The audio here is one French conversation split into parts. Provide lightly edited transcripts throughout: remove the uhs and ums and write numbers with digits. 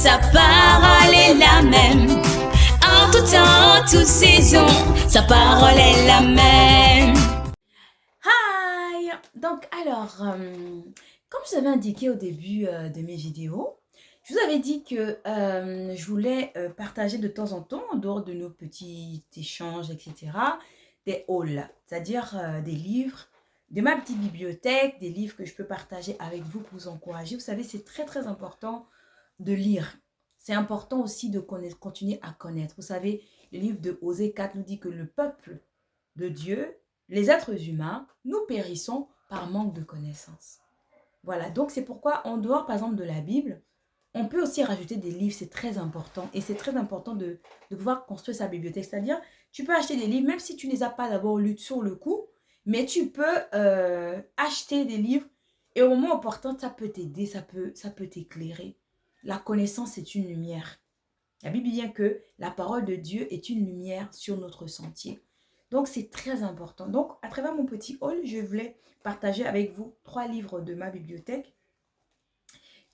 Sa parole est la même. En tout temps, en toute saison, sa parole est la même. Hi! Donc alors, comme je vous avais indiqué au début de mes vidéos, je vous avais dit que je voulais partager de temps en temps, en dehors de nos petits échanges, etc., des hauls, c'est-à-dire des livres de ma petite bibliothèque, des livres que je peux partager avec vous pour vous encourager. Vous savez, c'est très très important de lire. C'est important aussi de continuer à connaître. Vous savez, le livre de Osée 4 nous dit que le peuple de Dieu, les êtres humains, nous périssons par manque de connaissances. Voilà, donc c'est pourquoi en dehors par exemple de la Bible, on peut aussi rajouter des livres, c'est très important. Et c'est très important de pouvoir construire sa bibliothèque. C'est-à-dire, tu peux acheter des livres, même si tu ne les as pas d'abord lus sur le coup, mais tu peux acheter des livres et au moment opportun, ça peut t'aider, ça peut t'éclairer. La connaissance est une lumière. La Bible dit bien que la parole de Dieu est une lumière sur notre sentier. Donc, c'est très important. Donc, à travers mon petit haul, je voulais partager avec vous 3 livres de ma bibliothèque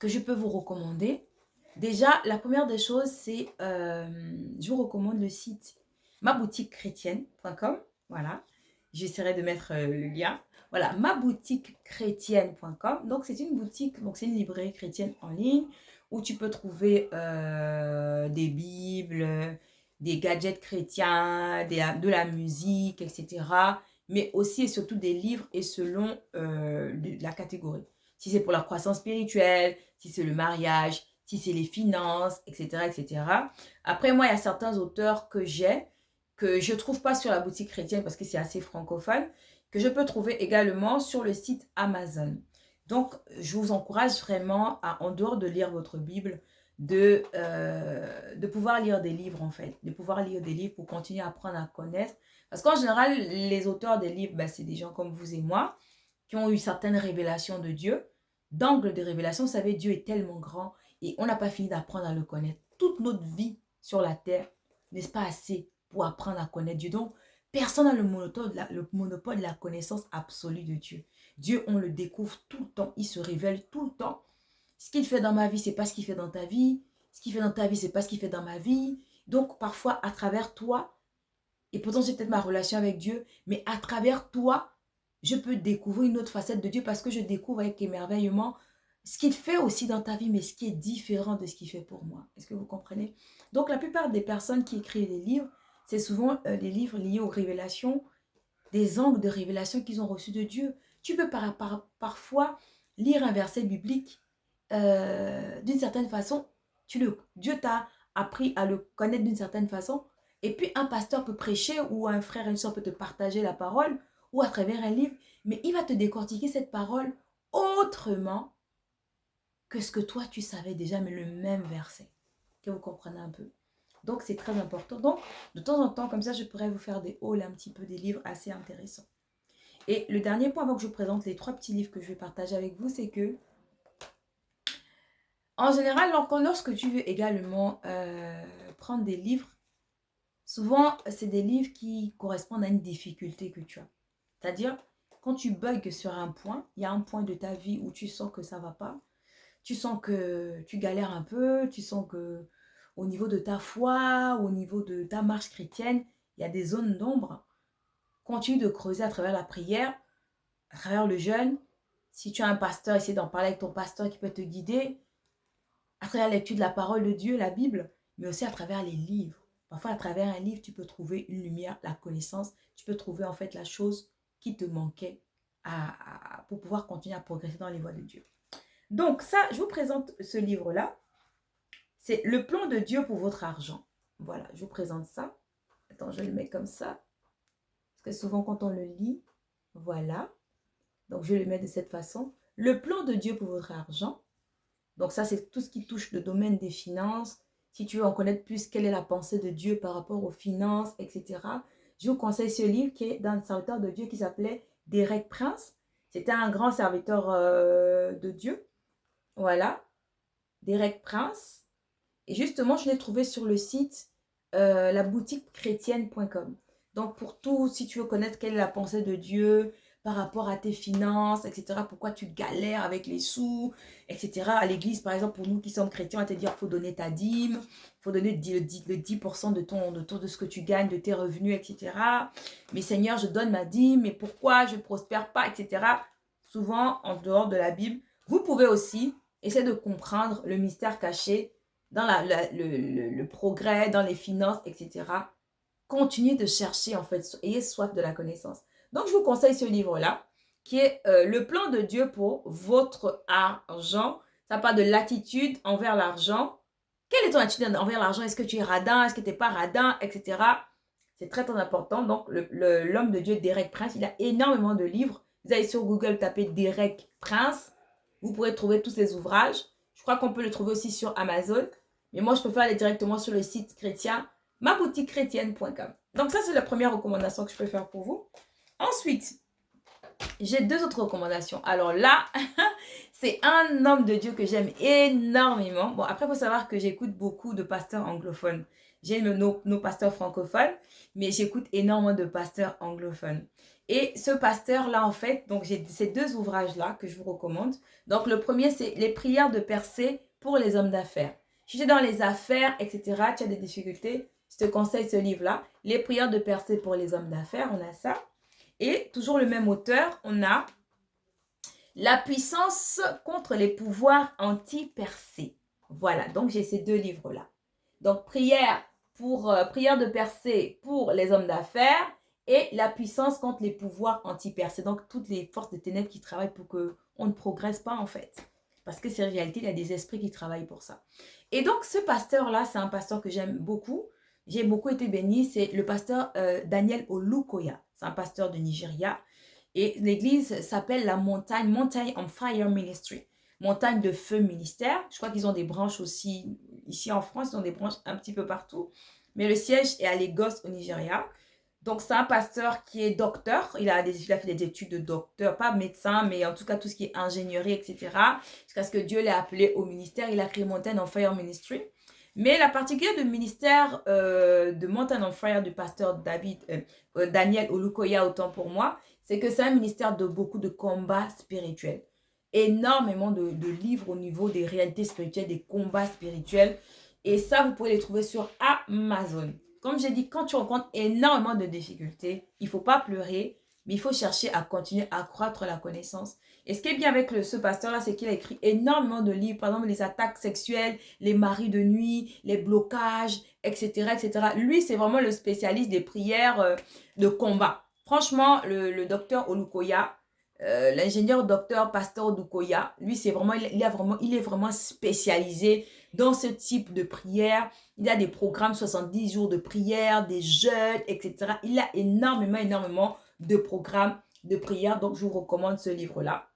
que je peux vous recommander. Déjà, la première des choses, c'est, je vous recommande le site maboutiquechrétienne.com. Voilà, j'essaierai de mettre le lien. Voilà, maboutiquechrétienne.com. Donc, c'est une boutique, donc c'est une librairie chrétienne en ligne où tu peux trouver des bibles, des gadgets chrétiens, de la musique, etc. Mais aussi et surtout des livres et selon la catégorie. Si c'est pour la croissance spirituelle, si c'est le mariage, si c'est les finances, etc., etc. Après, moi, il y a certains auteurs que je ne trouve pas sur la boutique chrétienne parce que c'est assez francophone, que je peux trouver également sur le site Amazon. Donc, je vous encourage vraiment, en dehors de lire votre Bible, de pouvoir lire des livres en fait, de pouvoir lire des livres pour continuer à apprendre à connaître. Parce qu'en général, les auteurs des livres, c'est des gens comme vous et moi, qui ont eu certaines révélations de Dieu. D'angle de révélation, vous savez, Dieu est tellement grand et on n'a pas fini d'apprendre à le connaître. Toute notre vie sur la terre, n'est-ce pas assez pour apprendre à connaître Dieu? Donc, personne n'a le monopole de la connaissance absolue de Dieu. Dieu, on le découvre tout le temps, il se révèle tout le temps. Ce qu'il fait dans ma vie, c'est pas ce qu'il fait dans ta vie. Ce qu'il fait dans ta vie, c'est pas ce qu'il fait dans ma vie. Donc, parfois, à travers toi, et pourtant, j'ai peut-être ma relation avec Dieu, mais à travers toi, je peux découvrir une autre facette de Dieu parce que je découvre avec émerveillement ce qu'il fait aussi dans ta vie, mais ce qui est différent de ce qu'il fait pour moi. Est-ce que vous comprenez? Donc, la plupart des personnes qui écrivent des livres, c'est souvent des livres liés aux révélations, des angles de révélation qu'ils ont reçus de Dieu. Tu peux parfois lire un verset biblique d'une certaine façon. Dieu t'a appris à le connaître d'une certaine façon. Et puis, un pasteur peut prêcher ou un frère, une soeur peut te partager la parole ou à travers un livre, mais il va te décortiquer cette parole autrement que ce que toi tu savais déjà, mais le même verset. Que vous comprenez un peu. Donc, c'est très important. Donc, de temps en temps, comme ça, je pourrais vous faire des hauls un petit peu, des livres assez intéressants. Et le dernier point, avant que je vous présente les 3 petits livres que je vais partager avec vous, c'est que, en général, lorsque tu veux également prendre des livres, souvent, c'est des livres qui correspondent à une difficulté que tu as. C'est-à-dire, quand tu bugs sur un point, il y a un point de ta vie où tu sens que ça ne va pas. Tu sens que tu galères un peu, tu sens que au niveau de ta foi, au niveau de ta marche chrétienne, il y a des zones d'ombre. Continue de creuser à travers la prière, à travers le jeûne. Si tu as un pasteur, essaie d'en parler avec ton pasteur qui peut te guider. À travers la lecture de la parole de Dieu, la Bible, mais aussi à travers les livres. Parfois, à travers un livre, tu peux trouver une lumière, la connaissance. Tu peux trouver en fait la chose qui te manquait pour pouvoir continuer à progresser dans les voies de Dieu. Donc ça, je vous présente ce livre-là. C'est le plan de Dieu pour votre argent. Voilà, je vous présente ça. Attends, je le mets comme ça. Parce que souvent, quand on le lit, voilà. Donc, je le mets de cette façon. Le plan de Dieu pour votre argent. Donc, ça, c'est tout ce qui touche le domaine des finances. Si tu veux en connaître plus, quelle est la pensée de Dieu par rapport aux finances, etc. Je vous conseille ce livre qui est d'un serviteur de Dieu qui s'appelait Derek Prince. C'était un grand serviteur de Dieu. Voilà, Derek Prince. Et justement, je l'ai trouvé sur le site laboutiquechrétienne.com. Donc, pour tout, si tu veux connaître quelle est la pensée de Dieu par rapport à tes finances, etc. Pourquoi tu galères avec les sous, etc. À l'église, par exemple, pour nous qui sommes chrétiens, on va te dire, il faut donner ta dîme, il faut donner le 10% de ce que tu gagnes, de tes revenus, etc. Mais Seigneur, je donne ma dîme, mais pourquoi je ne prospère pas, etc. Souvent, en dehors de la Bible, vous pouvez aussi essayer de comprendre le mystère caché dans le progrès, dans les finances, etc. Continuez de chercher, en fait, ayez soif de la connaissance. Donc, je vous conseille ce livre-là, qui est Le plan de Dieu pour votre argent. Ça parle de l'attitude envers l'argent. Quelle est ton attitude envers l'argent? Est-ce que tu es radin? Est-ce que tu n'es pas radin? Etc. C'est très, très important. Donc, l'homme de Dieu, Derek Prince, il a énormément de livres. Vous allez sur Google, taper Derek Prince. Vous pourrez trouver tous ses ouvrages. Je crois qu'on peut le trouver aussi sur Amazon. Mais moi, je préfère aller directement sur le site chrétien maboutiquechrétienne.com. Donc ça, c'est la première recommandation que je peux faire pour vous. Ensuite, j'ai deux autres recommandations. Alors là, c'est un homme de Dieu que j'aime énormément. Bon, après, il faut savoir que j'écoute beaucoup de pasteurs anglophones. J'ai nos pasteurs francophones, mais j'écoute énormément de pasteurs anglophones. Et ce pasteur-là, en fait, donc j'ai ces deux ouvrages-là que je vous recommande. Donc le premier, c'est Les prières de percée pour les hommes d'affaires. Si tu es dans les affaires, etc., tu as des difficultés, je te conseille ce livre-là. Les prières de percée pour les hommes d'affaires, on a ça. Et toujours le même auteur, on a La puissance contre les pouvoirs anti-percés. Voilà, donc j'ai ces deux livres-là. Donc prière de percée pour les hommes d'affaires et La puissance contre les pouvoirs anti-percés. Donc toutes les forces des ténèbres qui travaillent pour qu'on ne progresse pas en fait. Parce que c'est en réalité, il y a des esprits qui travaillent pour ça. Et donc ce pasteur-là, c'est un pasteur que j'aime beaucoup. J'ai beaucoup été bénie, c'est le pasteur Daniel Olukoya. C'est un pasteur de Nigeria. Et l'église s'appelle la Mountain on Fire Ministry. Montagne de feu ministère. Je crois qu'ils ont des branches aussi ici en France. Ils ont des branches un petit peu partout. Mais le siège est à Lagos au Nigeria. Donc c'est un pasteur qui est docteur. Il a fait des études de docteur, pas médecin, mais en tout cas tout ce qui est ingénierie, etc. Jusqu'à ce que Dieu l'ait appelé au ministère. Il a créé Mountain on Fire Ministry. Mais la particularité du ministère de Mountain on Fire du pasteur Daniel Olukoya, autant pour moi, c'est que c'est un ministère de beaucoup de combats spirituels. Énormément de livres au niveau des réalités spirituelles, des combats spirituels. Et ça, vous pouvez les trouver sur Amazon. Comme j'ai dit, quand tu rencontres énormément de difficultés, il ne faut pas pleurer, mais il faut chercher à continuer à accroître la connaissance. Et ce qui est bien avec ce pasteur-là, c'est qu'il a écrit énormément de livres, par exemple les attaques sexuelles, les maris de nuit, les blocages, etc. etc. Lui, c'est vraiment le spécialiste des prières de combat. Franchement, le docteur Olukoya, l'ingénieur docteur pasteur Olukoya, lui, c'est vraiment, il est vraiment spécialisé dans ce type de prière. Il a des programmes 70 jours de prière, des jeûnes, etc. Il a énormément de programmes de prière. Donc, je vous recommande ce livre-là.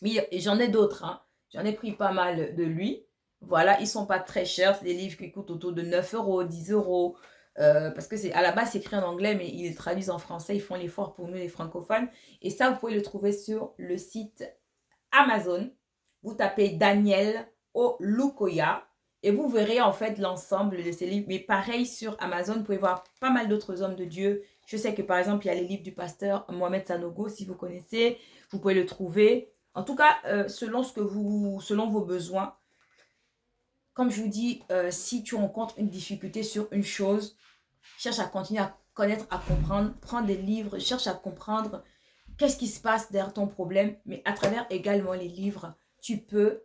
Mais j'en ai d'autres. Hein. J'en ai pris pas mal de lui. Voilà, ils ne sont pas très chers. C'est des livres qui coûtent autour de 9 €, 10 €. Parce que à la base, c'est écrit en anglais, mais ils le traduisent en français. Ils font l'effort pour nous, les francophones. Et ça, vous pouvez le trouver sur le site Amazon. Vous tapez Daniel Olukoya et vous verrez en fait l'ensemble de ces livres. Mais pareil, sur Amazon, vous pouvez voir pas mal d'autres hommes de Dieu. Je sais que par exemple, il y a les livres du pasteur Mohamed Sanogo, si vous connaissez. Vous pouvez le trouver. En tout cas, selon vos besoins. Comme je vous dis, si tu rencontres une difficulté sur une chose, cherche à continuer à connaître, à comprendre, prends des livres, cherche à comprendre qu'est-ce qui se passe derrière ton problème, mais à travers également les livres, tu peux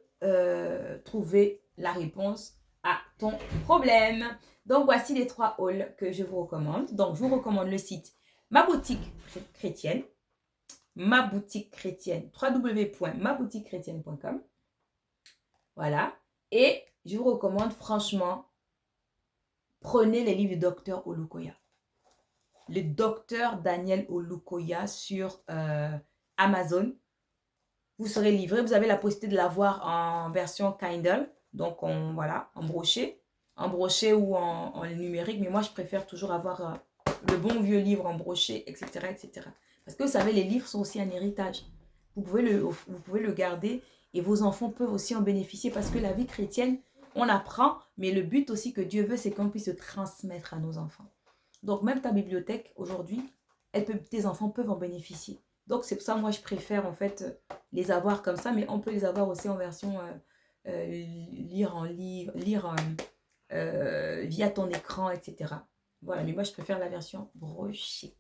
trouver la réponse à ton problème. Donc, voici les 3 hauls que je vous recommande. Donc, je vous recommande le site Ma Boutique Chrétienne, www.maboutiquechrétienne.com. Voilà. Et je vous recommande franchement, prenez les livres du docteur Olukoya. Le docteur Daniel Olukoya sur Amazon. Vous serez livré. Vous avez la possibilité de l'avoir en version Kindle. Donc, en broché. En broché ou en numérique. Mais moi, je préfère toujours avoir le bon vieux livre en broché, etc., etc. Parce que vous savez, les livres sont aussi un héritage. Vous pouvez le garder et vos enfants peuvent aussi en bénéficier. Parce que la vie chrétienne, on apprend. Mais le but aussi que Dieu veut, c'est qu'on puisse se transmettre à nos enfants. Donc, même ta bibliothèque, aujourd'hui, tes enfants peuvent en bénéficier. Donc, c'est pour ça, moi, je préfère, en fait, les avoir comme ça. Mais on peut les avoir aussi en version lire en livre, lire via ton écran, etc. Voilà, mais moi, je préfère la version brochée.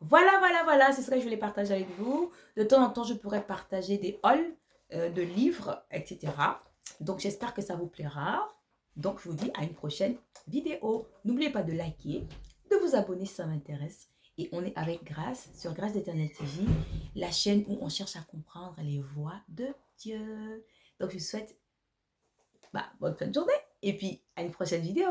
Voilà, voilà, voilà, c'est ce que je voulais partager avec vous. De temps en temps, je pourrais partager des hauls de livres, etc. Donc, j'espère que ça vous plaira. Donc, je vous dis à une prochaine vidéo. N'oubliez pas de liker, de vous abonner si ça m'intéresse. Et on est avec Grâce, sur Grâce d'Éternel TV, la chaîne où on cherche à comprendre les voies de Dieu. Donc, je vous souhaite bonne fin de journée et puis à une prochaine vidéo.